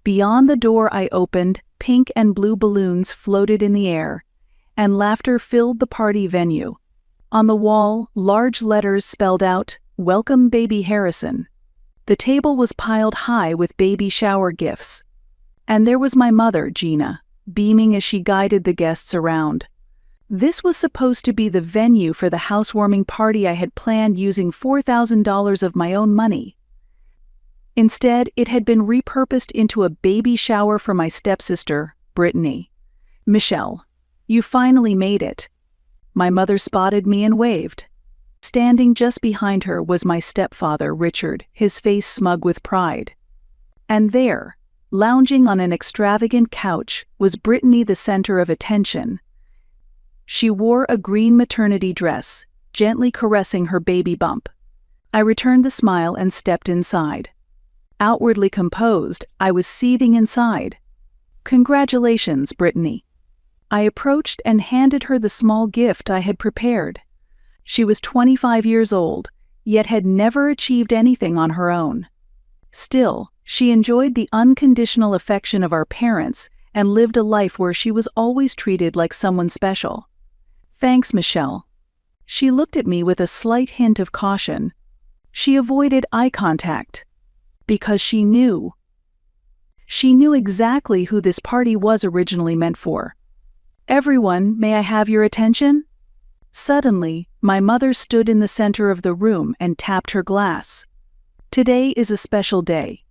Beyond the door I opened, pink and blue balloons floated in the air, and laughter filled the party venue. On the wall, large letters spelled out, "Welcome Baby Harrison." The table was piled high with baby shower gifts. And there was my mother, Gina, beaming as she guided the guests around. This was supposed to be the venue for the housewarming party I had planned using $4,000 of my own money. Instead, it had been repurposed into a baby shower for my stepsister, Brittany. "Michelle, you finally made it." My mother spotted me and waved. Standing just behind her was my stepfather, Richard, his face smug with pride. And there, lounging on an extravagant couch, was Brittany, the center of attention. She wore a green maternity dress, gently caressing her baby bump. I returned the smile and stepped inside. Outwardly composed, I was seething inside. "Congratulations, Brittany." I approached and handed her the small gift I had prepared. She was 25 years old, yet had never achieved anything on her own. Still, she enjoyed the unconditional affection of our parents and lived a life where she was always treated like someone special. "Thanks, Michelle." She looked at me with a slight hint of caution. She avoided eye contact. Because she knew. She knew exactly who this party was originally meant for. "Everyone, may I have your attention?" Suddenly, my mother stood in the center of the room and tapped her glass. "Today is a special day.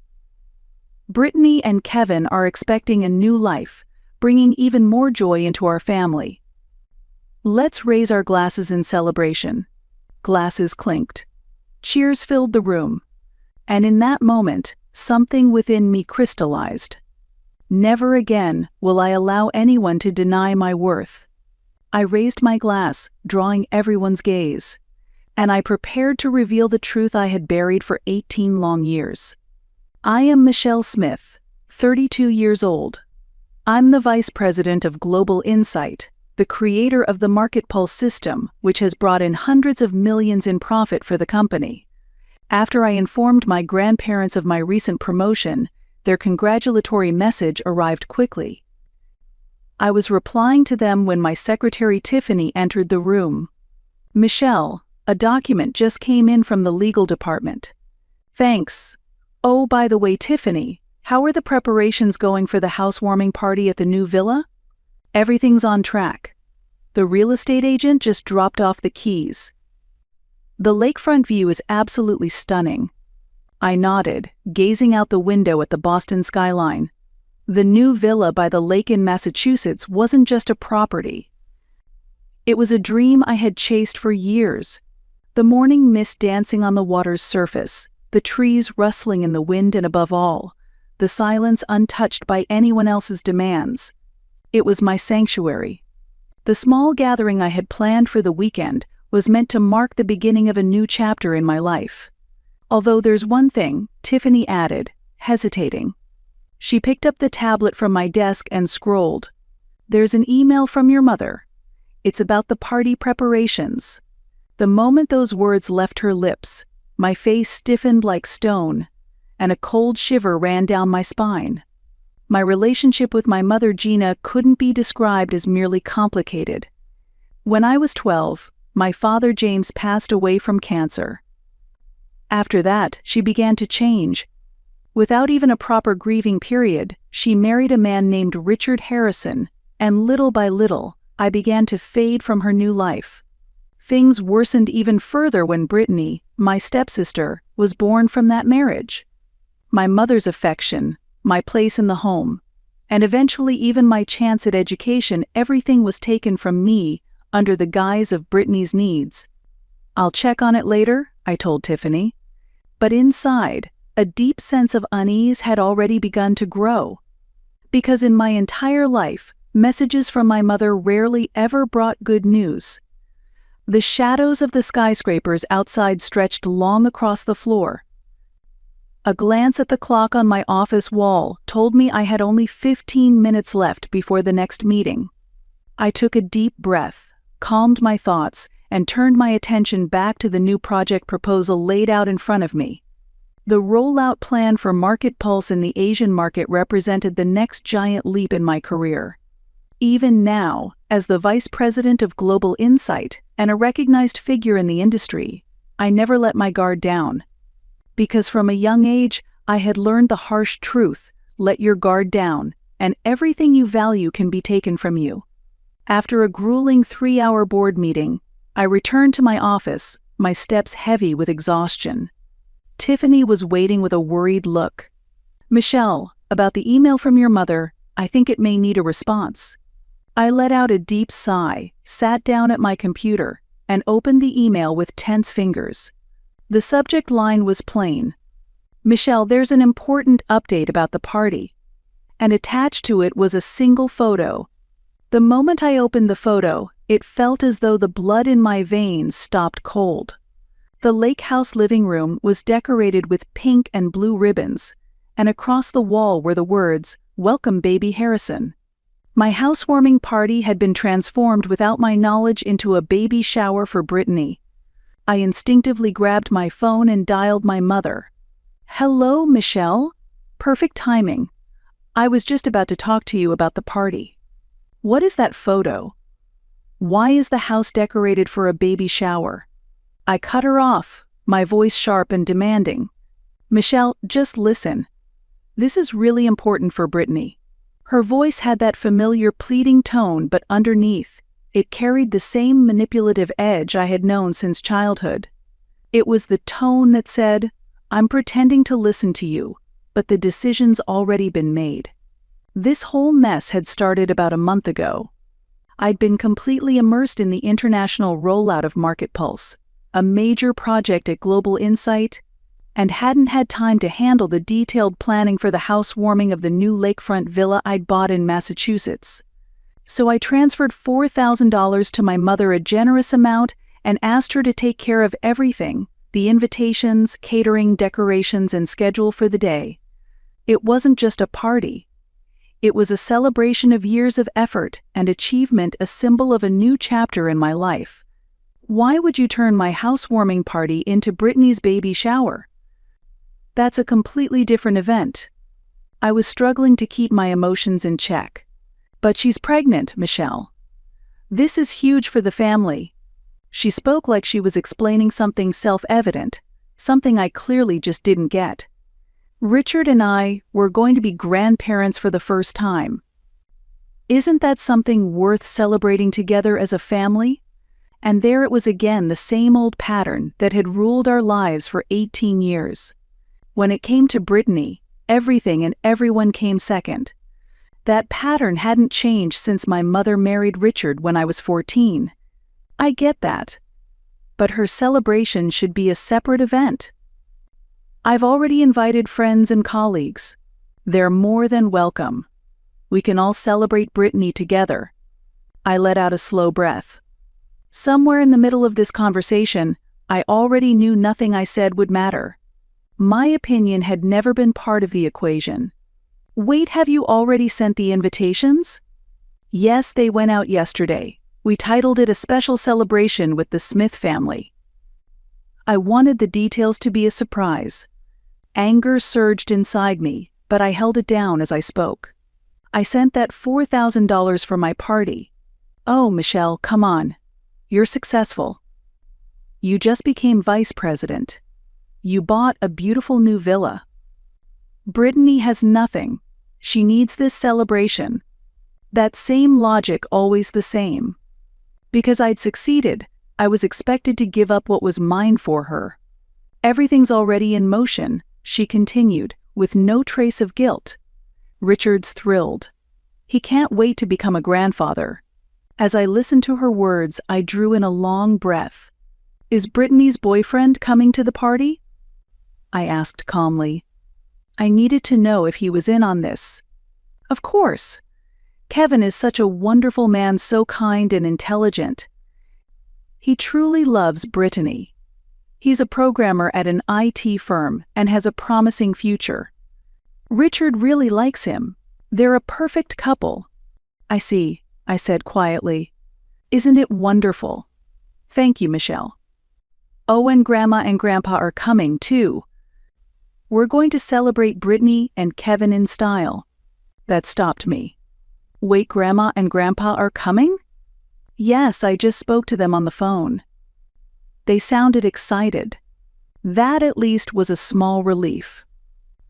Brittany and Kevin are expecting a new life, bringing even more joy into our family. Let's raise our glasses in celebration." Glasses clinked. Cheers filled the room. And in that moment, something within me crystallized. Never again will I allow anyone to deny my worth. I raised my glass, drawing everyone's gaze, and I prepared to reveal the truth I had buried for 18 long years. I am Michelle Smith, 32 years old. I'm the Vice President of Global Insight, the creator of the Market Pulse system, which has brought in hundreds of millions in profit for the company. After I informed my grandparents of my recent promotion, their congratulatory message arrived quickly. I was replying to them when my secretary Tiffany entered the room. "Michelle, a document just came in from the legal department." "Thanks. Oh, by the way, Tiffany, how are the preparations going for the housewarming party at the new villa?" "Everything's on track. The real estate agent just dropped off the keys. The lakefront view is absolutely stunning." I nodded, gazing out the window at the Boston skyline. The new villa by the lake in Massachusetts wasn't just a property. It was a dream I had chased for years. The morning mist dancing on the water's surface, the trees rustling in the wind, and above all, the silence untouched by anyone else's demands. It was my sanctuary. The small gathering I had planned for the weekend was meant to mark the beginning of a new chapter in my life. "Although there's one thing," Tiffany added, hesitating. She picked up the tablet from my desk and scrolled. "There's an email from your mother. It's about the party preparations." The moment those words left her lips, my face stiffened like stone, and a cold shiver ran down my spine. My relationship with my mother, Gina, couldn't be described as merely complicated. When I was 12, my father, James, passed away from cancer. After that, she began to change. Without even a proper grieving period, she married a man named Richard Harrison, and little by little, I began to fade from her new life. Things worsened even further when Brittany, my stepsister, was born from that marriage. My mother's affection, my place in the home, and eventually even my chance at education, everything was taken from me under the guise of Brittany's needs. "I'll check on it later," I told Tiffany. But inside, a deep sense of unease had already begun to grow. Because in my entire life, messages from my mother rarely ever brought good news. The shadows of the skyscrapers outside stretched long across the floor. A glance at the clock on my office wall told me I had only 15 minutes left before the next meeting. I took a deep breath, calmed my thoughts, and turned my attention back to the new project proposal laid out in front of me. The rollout plan for Market Pulse in the Asian market represented the next giant leap in my career. Even now, as the Vice President of Global Insight and a recognized figure in the industry, I never let my guard down. Because from a young age, I had learned the harsh truth: let your guard down, and everything you value can be taken from you. After a grueling 3-hour board meeting, I returned to my office, my steps heavy with exhaustion. Tiffany was waiting with a worried look. "Michelle, about the email from your mother, I think it may need a response." I let out a deep sigh, sat down at my computer, and opened the email with tense fingers. The subject line was plain: "Michelle, there's an important update about the party." And attached to it was a single photo. The moment I opened the photo, it felt as though the blood in my veins stopped cold. The lake house living room was decorated with pink and blue ribbons, and across the wall were the words, "Welcome, baby Harrison." My housewarming party had been transformed without my knowledge into a baby shower for Brittany. I instinctively grabbed my phone and dialed my mother. "Hello, Michelle. Perfect timing. I was just about to talk to you about the party. What is that photo? Why is the house decorated for a baby shower?" I cut her off, my voice sharp and demanding. "Michelle, just listen. This is really important for Brittany." Her voice had that familiar pleading tone, but underneath, it carried the same manipulative edge I had known since childhood. It was the tone that said, "I'm pretending to listen to you, but the decision's already been made." This whole mess had started about a month ago. I'd been completely immersed in the international rollout of Market Pulse, a major project at Global Insight, and hadn't had time to handle the detailed planning for the housewarming of the new lakefront villa I'd bought in Massachusetts. So I transferred $4,000 to my mother, a generous amount, and asked her to take care of everything: the invitations, catering, decorations, and schedule for the day. It wasn't just a party. It was a celebration of years of effort and achievement, a symbol of a new chapter in my life. Why would you turn my housewarming party into Brittany's baby shower? That's a completely different event. I was struggling to keep my emotions in check. "But she's pregnant, Michelle. This is huge for the family." She spoke like she was explaining something self-evident, something I clearly just didn't get. "Richard and I were going to be grandparents for the first time. Isn't that something worth celebrating together as a family?" And there it was again, the same old pattern that had ruled our lives for 18 years. When it came to Brittany, everything and everyone came second. That pattern hadn't changed since my mother married Richard when I was 14. I get that. But her celebration should be a separate event. "I've already invited friends and colleagues. They're more than welcome. We can all celebrate Brittany together." I let out a slow breath. Somewhere in the middle of this conversation, I already knew nothing I said would matter. My opinion had never been part of the equation. "Wait, have you already sent the invitations?" "Yes, they went out yesterday. We titled it a special celebration with the Smith family." I wanted the details to be a surprise. Anger surged inside me, but I held it down as I spoke. "I sent that $4,000 for my party." "Oh, Michelle, come on. You're successful. You just became vice president. You bought a beautiful new villa. Brittany has nothing. She needs this celebration." That same logic, always the same. Because I'd succeeded, I was expected to give up what was mine for her. "Everything's already in motion," she continued, with no trace of guilt. "Richard's thrilled. He can't wait to become a grandfather." As I listened to her words, I drew in a long breath. "Is Brittany's boyfriend coming to the party?" I asked calmly. I needed to know if he was in on this. "Of course. Kevin is such a wonderful man, so kind and intelligent. He truly loves Brittany. He's a programmer at an IT firm and has a promising future. Richard really likes him. They're a perfect couple." "I see," I said quietly. "Isn't it wonderful?" "Thank you, Michelle. Oh, and Grandma and Grandpa are coming too." We're going to celebrate Brittany and Kevin in style." That stopped me. "Wait, Grandma and Grandpa are coming?" "Yes, I just spoke to them on the phone." They sounded excited. That at least was a small relief.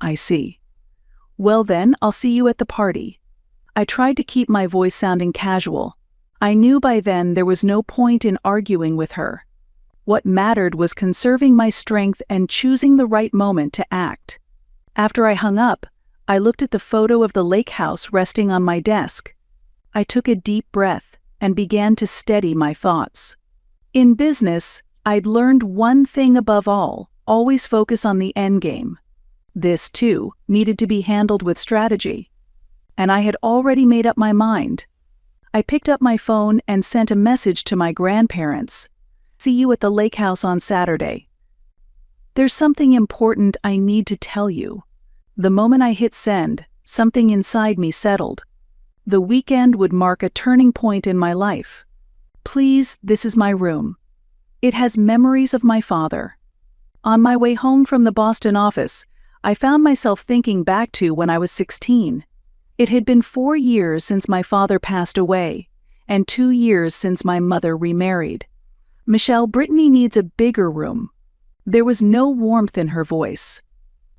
"I see. Well then, I'll see you at the party." I tried to keep my voice sounding casual. I knew by then there was no point in arguing with her. What mattered was conserving my strength and choosing the right moment to act. After I hung up, I looked at the photo of the lake house resting on my desk. I took a deep breath and began to steady my thoughts. In business, I'd learned one thing above all: always focus on the end game. This, too, needed to be handled with strategy. And I had already made up my mind. I picked up my phone and sent a message to my grandparents. "See you at the lake house on Saturday. There's something important I need to tell you." The moment I hit send, something inside me settled. The weekend would mark a turning point in my life. "Please, this is my room. It has memories of my father." On my way home from the Boston office, I found myself thinking back to when I was 16. It had been 4 years since my father passed away, and 2 years since my mother remarried. "Michelle, Brittany needs a bigger room." There was no warmth in her voice.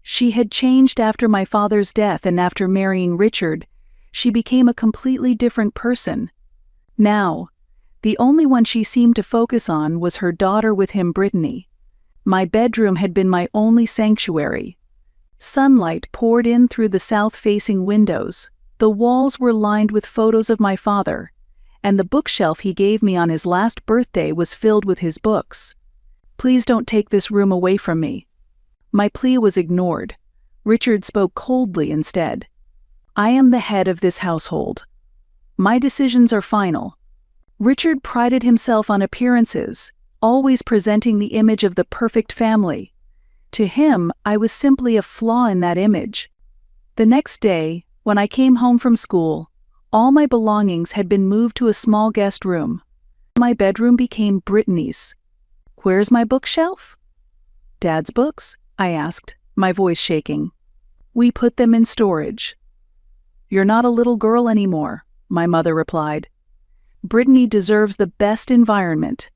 She had changed after my father's death, and after marrying Richard, she became a completely different person. Now, the only one she seemed to focus on was her daughter with him, Brittany. My bedroom had been my only sanctuary. Sunlight poured in through the south-facing windows. The walls were lined with photos of my father, and the bookshelf he gave me on his last birthday was filled with his books. "Please don't take this room away from me." My plea was ignored. Richard spoke coldly instead. "I am the head of this household. My decisions are final." Richard prided himself on appearances, always presenting the image of the perfect family. To him, I was simply a flaw in that image. The next day, when I came home from school, all my belongings had been moved to a small guest room. My bedroom became Brittany's. "Where's my bookshelf?" "Dad's books?" I asked, my voice shaking. "We put them in storage." "You're not a little girl anymore," my mother replied. "Brittany deserves the best environment."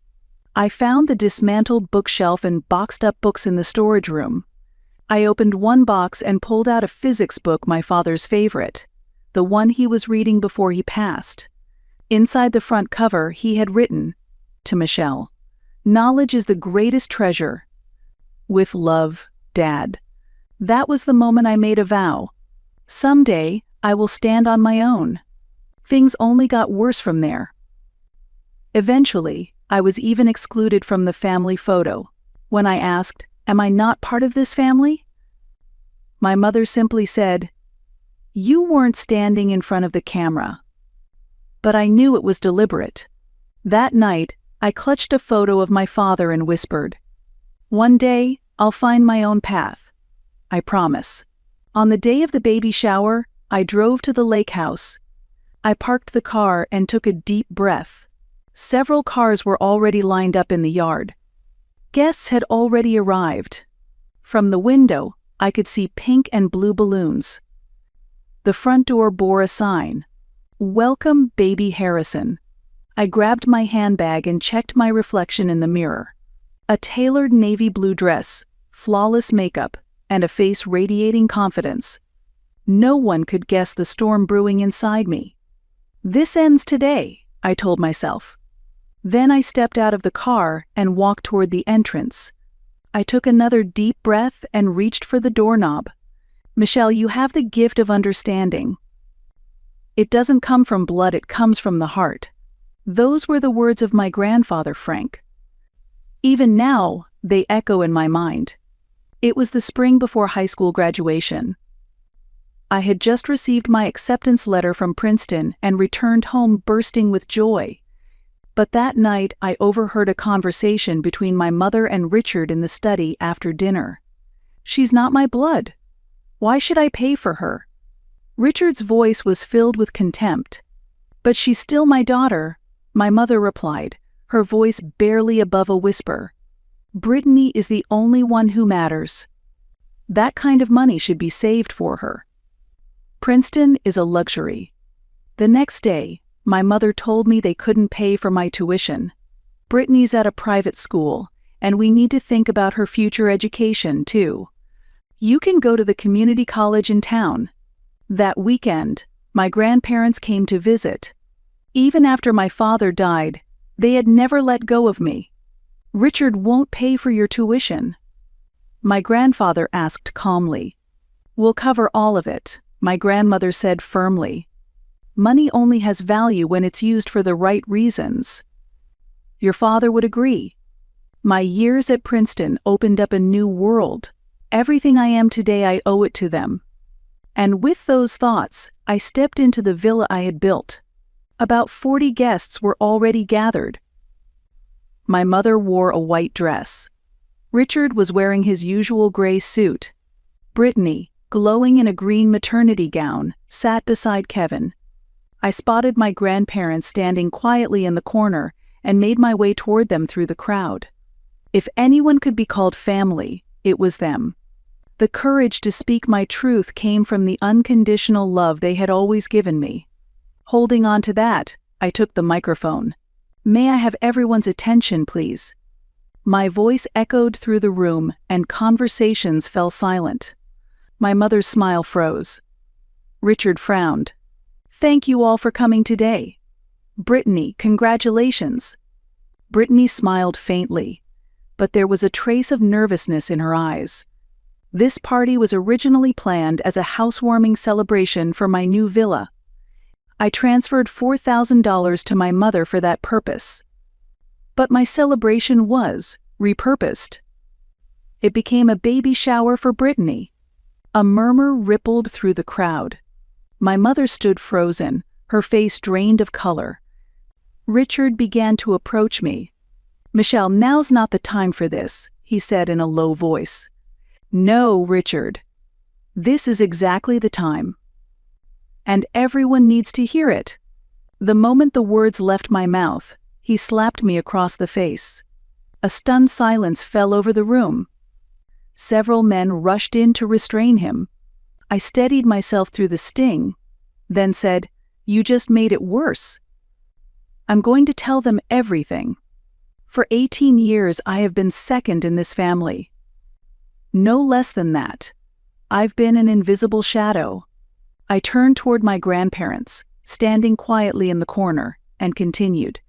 I found the dismantled bookshelf and boxed up books in the storage room. I opened one box and pulled out a physics book, my father's favorite, the one he was reading before he passed. Inside the front cover, he had written, "To Michelle, knowledge is the greatest treasure. With love, Dad." That was the moment I made a vow. Someday, I will stand on my own. Things only got worse from there. Eventually, I was even excluded from the family photo. When I asked, "Am I not part of this family?" my mother simply said, "You weren't standing in front of the camera." But I knew it was deliberate. That night, I clutched a photo of my father and whispered, "One day, I'll find my own path. I promise." On the day of the baby shower, I drove to the lake house. I parked the car and took a deep breath. Several cars were already lined up in the yard. Guests had already arrived. From the window, I could see pink and blue balloons. The front door bore a sign, "Welcome, Baby Harrison." I grabbed my handbag and checked my reflection in the mirror. A tailored navy blue dress, flawless makeup, and a face radiating confidence. No one could guess the storm brewing inside me. "This ends today," I told myself. Then I stepped out of the car and walked toward the entrance. I took another deep breath and reached for the doorknob. "Michelle, you have the gift of understanding. It doesn't come from blood, it comes from the heart." Those were the words of my grandfather, Frank. Even now, they echo in my mind. It was the spring before high school graduation. I had just received my acceptance letter from Princeton and returned home bursting with joy. But that night, I overheard a conversation between my mother and Richard in the study after dinner. "She's not my blood. Why should I pay for her?" Richard's voice was filled with contempt. "But she's still my daughter," my mother replied, her voice barely above a whisper. "Brittany is the only one who matters." That kind of money should be saved for her. Princeton is a luxury. The next day, my mother told me they couldn't pay for my tuition. Brittany's at a private school, and we need to think about her future education, too. You can go to the community college in town. That weekend, my grandparents came to visit. Even after my father died, they had never let go of me. Richard won't pay for your tuition. My grandfather asked calmly. We'll cover all of it, my grandmother said firmly. Money only has value when it's used for the right reasons. Your father would agree. My years at Princeton opened up a new world. Everything I am today, I owe it to them. And with those thoughts, I stepped into the villa I had built. About 40 guests were already gathered. My mother wore a white dress. Richard was wearing his usual gray suit. Brittany, glowing in a green maternity gown, sat beside Kevin. I spotted my grandparents standing quietly in the corner and made my way toward them through the crowd. If anyone could be called family, it was them. The courage to speak my truth came from the unconditional love they had always given me. Holding on to that, I took the microphone. May I have everyone's attention, please? My voice echoed through the room, and conversations fell silent. My mother's smile froze. Richard frowned. Thank you all for coming today. Brittany, congratulations. Brittany smiled faintly, but there was a trace of nervousness in her eyes. This party was originally planned as a housewarming celebration for my new villa. I transferred $4,000 to my mother for that purpose. But my celebration was repurposed. It became a baby shower for Brittany. A murmur rippled through the crowd. My mother stood frozen, her face drained of color. Richard began to approach me. Michelle, now's not the time for this, he said in a low voice. No, Richard. This is exactly the time. And everyone needs to hear it. The moment the words left my mouth, he slapped me across the face. A stunned silence fell over the room. Several men rushed in to restrain him. I steadied myself through the sting, then said, "You just made it worse. I'm going to tell them everything. For 18 years I have been second in this family. No less than that. I've been an invisible shadow." I turned toward my grandparents, standing quietly in the corner, and continued.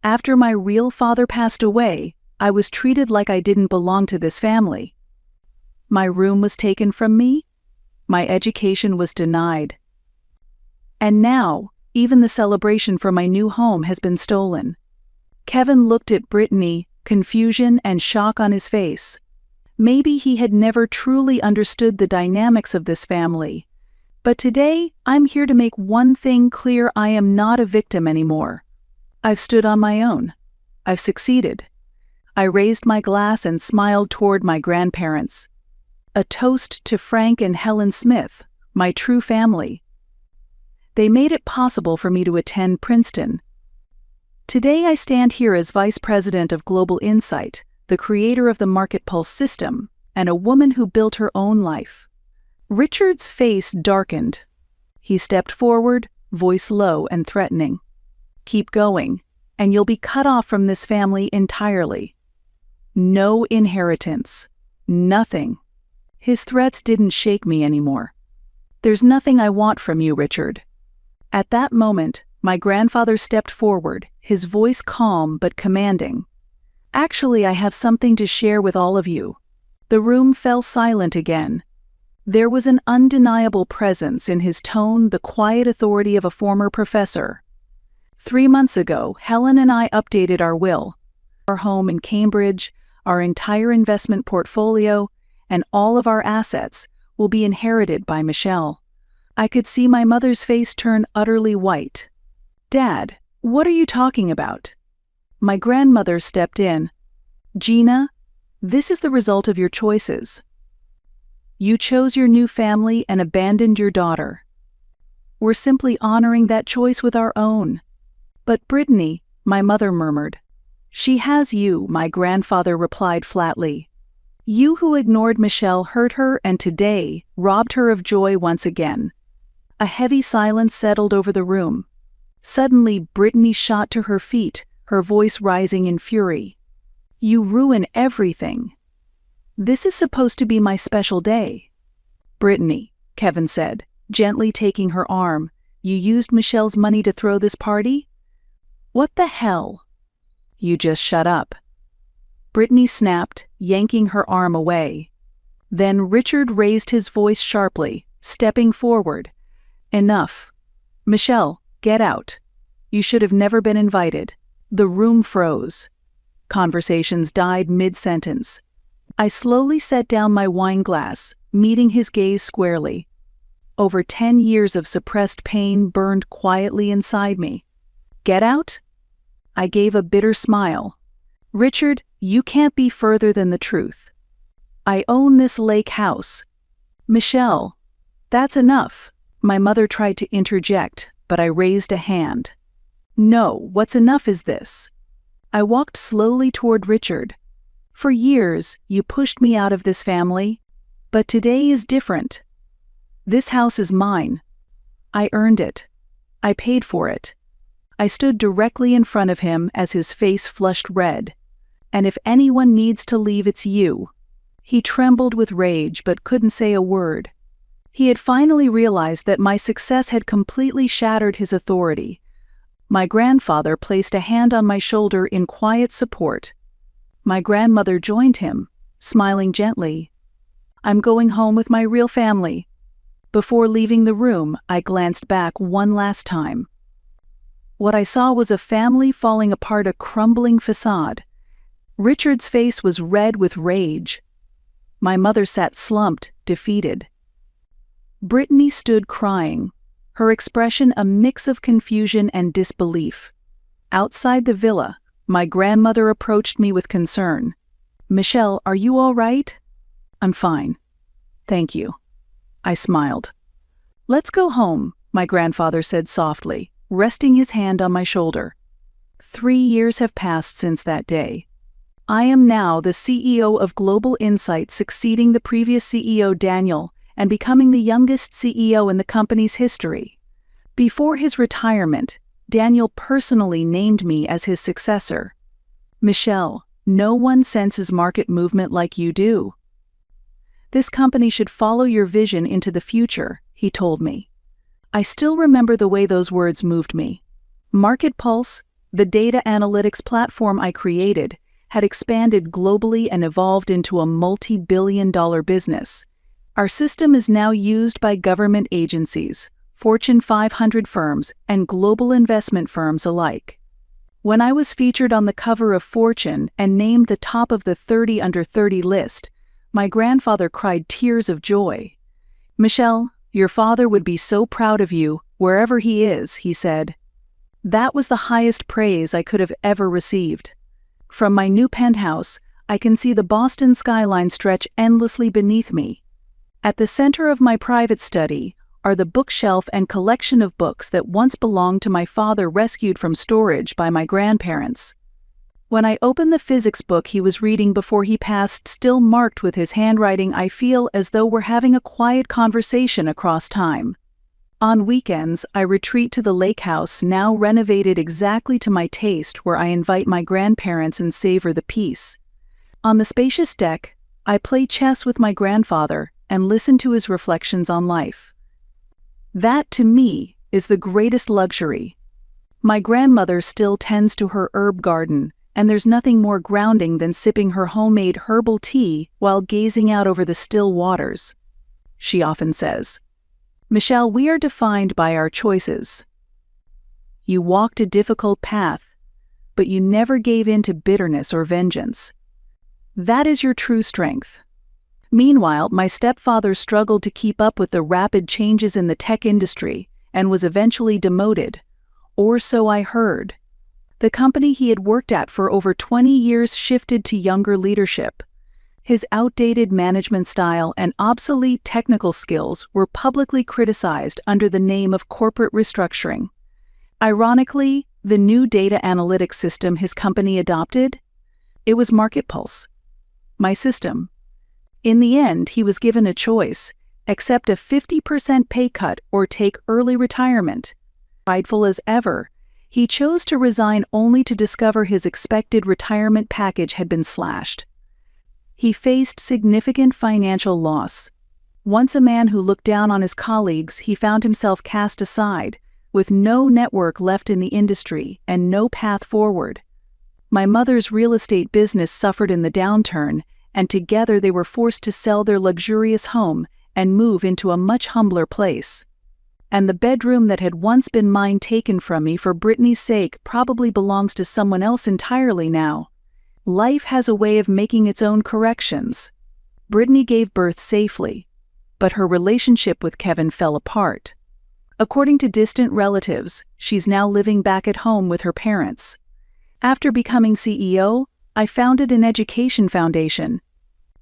After my real father passed away, I was treated like I didn't belong to this family. My room was taken from me. My education was denied. And now, even the celebration for my new home has been stolen. Kevin looked at Brittany, confusion and shock on his face. Maybe he had never truly understood the dynamics of this family. But today, I'm here to make one thing clear: I am not a victim anymore. I've stood on my own. I've succeeded. I raised my glass and smiled toward my grandparents. A toast to Frank and Helen Smith, my true family. They made it possible for me to attend Princeton. Today I stand here as Vice President of Global Insight, the creator of the Market Pulse system, and a woman who built her own life. Richard's face darkened. He stepped forward, voice low and threatening. Keep going, and you'll be cut off from this family entirely. No inheritance. Nothing. His threats didn't shake me anymore. There's nothing I want from you, Richard. At that moment, my grandfather stepped forward, his voice calm but commanding. Actually, I have something to share with all of you. The room fell silent again. There was an undeniable presence in his tone, the quiet authority of a former professor. 3 months ago, Helen and I updated our will. Our home in Cambridge, our entire investment portfolio, and all of our assets will be inherited by Michelle. I could see my mother's face turn utterly white. Dad, what are you talking about? My grandmother stepped in. Gina, this is the result of your choices. You chose your new family and abandoned your daughter. We're simply honoring that choice with our own. But Brittany, my mother murmured. She has you, my grandfather replied flatly. You who ignored Michelle hurt her and today robbed her of joy once again. A heavy silence settled over the room. Suddenly, Brittany shot to her feet, her voice rising in fury. You ruin everything. This is supposed to be my special day. Brittany, Kevin said, gently taking her arm, you used Michelle's money to throw this party? What the hell? You just shut up. Brittany snapped, yanking her arm away. Then Richard raised his voice sharply, stepping forward. Enough. Michelle, get out. You should have never been invited. The room froze. Conversations died mid-sentence. I slowly set down my wine glass, meeting his gaze squarely. Over 10 years of suppressed pain burned quietly inside me. Get out? I gave a bitter smile. Richard, you can't be further than the truth. I own this lake house. Michelle, that's enough. My mother tried to interject, but I raised a hand. No, what's enough is this. I walked slowly toward Richard. For years, you pushed me out of this family, but today is different. This house is mine. I earned it. I paid for it. I stood directly in front of him as his face flushed red. And if anyone needs to leave, it's you. He trembled with rage but couldn't say a word. He had finally realized that my success had completely shattered his authority. My grandfather placed a hand on my shoulder in quiet support. My grandmother joined him, smiling gently. I'm going home with my real family. Before leaving the room, I glanced back one last time. What I saw was a family falling apart, a crumbling facade. Richard's face was red with rage. My mother sat slumped, defeated. Brittany stood crying, her expression a mix of confusion and disbelief. Outside the villa, my grandmother approached me with concern. Michelle, are you all right? I'm fine. Thank you. I smiled. Let's go home, my grandfather said softly, resting his hand on my shoulder. 3 years have passed since that day. I am now the CEO of Global Insight, succeeding the previous CEO Daniel and becoming the youngest CEO in the company's history. Before his retirement, Daniel personally named me as his successor. Michelle, no one senses market movement like you do. This company should follow your vision into the future, he told me. I still remember the way those words moved me. Market Pulse, the data analytics platform I created, had expanded globally and evolved into a multi-billion-dollar business. Our system is now used by government agencies, Fortune 500 firms, and global investment firms alike. When I was featured on the cover of Fortune and named the top of the 30 under 30 list, my grandfather cried tears of joy. Michelle, your father would be so proud of you, wherever he is, he said. That was the highest praise I could have ever received. From my new penthouse, I can see the Boston skyline stretch endlessly beneath me. At the center of my private study are the bookshelf and collection of books that once belonged to my father, rescued from storage by my grandparents. When I open the physics book he was reading before he passed, still marked with his handwriting, I feel as though we're having a quiet conversation across time. On weekends, I retreat to the lake house, now renovated exactly to my taste, where I invite my grandparents and savor the peace. On the spacious deck, I play chess with my grandfather and listen to his reflections on life. That, to me, is the greatest luxury. My grandmother still tends to her herb garden, and there's nothing more grounding than sipping her homemade herbal tea while gazing out over the still waters. She often says, Michelle, we are defined by our choices. You walked a difficult path, but you never gave in to bitterness or vengeance. That is your true strength. Meanwhile, my stepfather struggled to keep up with the rapid changes in the tech industry and was eventually demoted, or so I heard. The company he had worked at for over 20 years shifted to younger leadership. His outdated management style and obsolete technical skills were publicly criticized under the name of corporate restructuring. Ironically, the new data analytics system his company adopted? It was Market Pulse. My system. In the end, he was given a choice: accept a 50% pay cut or take early retirement. Prideful as ever, he chose to resign only to discover his expected retirement package had been slashed. He faced significant financial loss. Once a man who looked down on his colleagues, he found himself cast aside, with no network left in the industry and no path forward. My mother's real estate business suffered in the downturn, and together they were forced to sell their luxurious home and move into a much humbler place. And the bedroom that had once been mine, taken from me for Brittany's sake, probably belongs to someone else entirely now. Life has a way of making its own corrections. Brittany gave birth safely, but her relationship with Kevin fell apart. According to distant relatives, she's now living back at home with her parents. After becoming CEO, I founded an education foundation,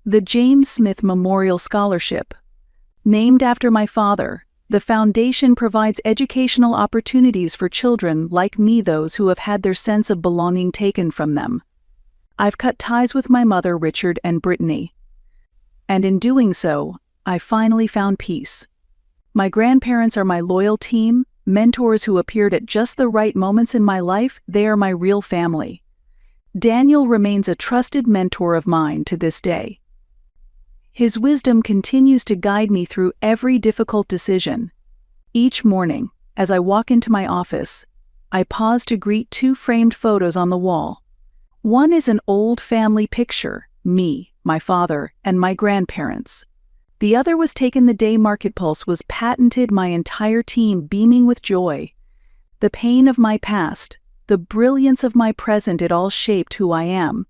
the James Smith Memorial Scholarship. Named after my father, the foundation provides educational opportunities for children like me, those who have had their sense of belonging taken from them. I've cut ties with my mother, Richard, and Brittany. And in doing so, I finally found peace. My grandparents are my loyal team, mentors who appeared at just the right moments in my life. They are my real family. Daniel remains a trusted mentor of mine to this day. His wisdom continues to guide me through every difficult decision. Each morning, as I walk into my office, I pause to greet two framed photos on the wall. One is an old family picture, me, my father, and my grandparents. The other was taken the day Market Pulse was patented, my entire team beaming with joy. The pain of my past, the brilliance of my present, it all shaped who I am.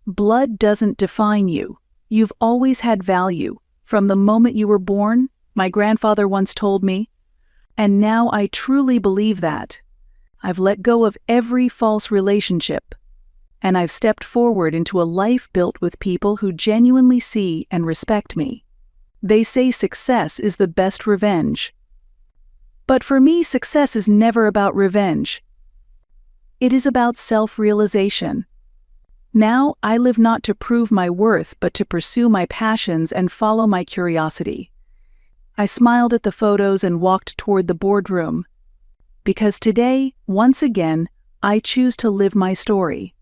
Blood doesn't define you. You've always had value, from the moment you were born, my grandfather once told me. And now I truly believe that. I've let go of every false relationship, and I've stepped forward into a life built with people who genuinely see and respect me. They say success is the best revenge. But for me, success is never about revenge. It is about self-realization. Now, I live not to prove my worth, but to pursue my passions and follow my curiosity. I smiled at the photos and walked toward the boardroom. Because today, once again, I choose to live my story.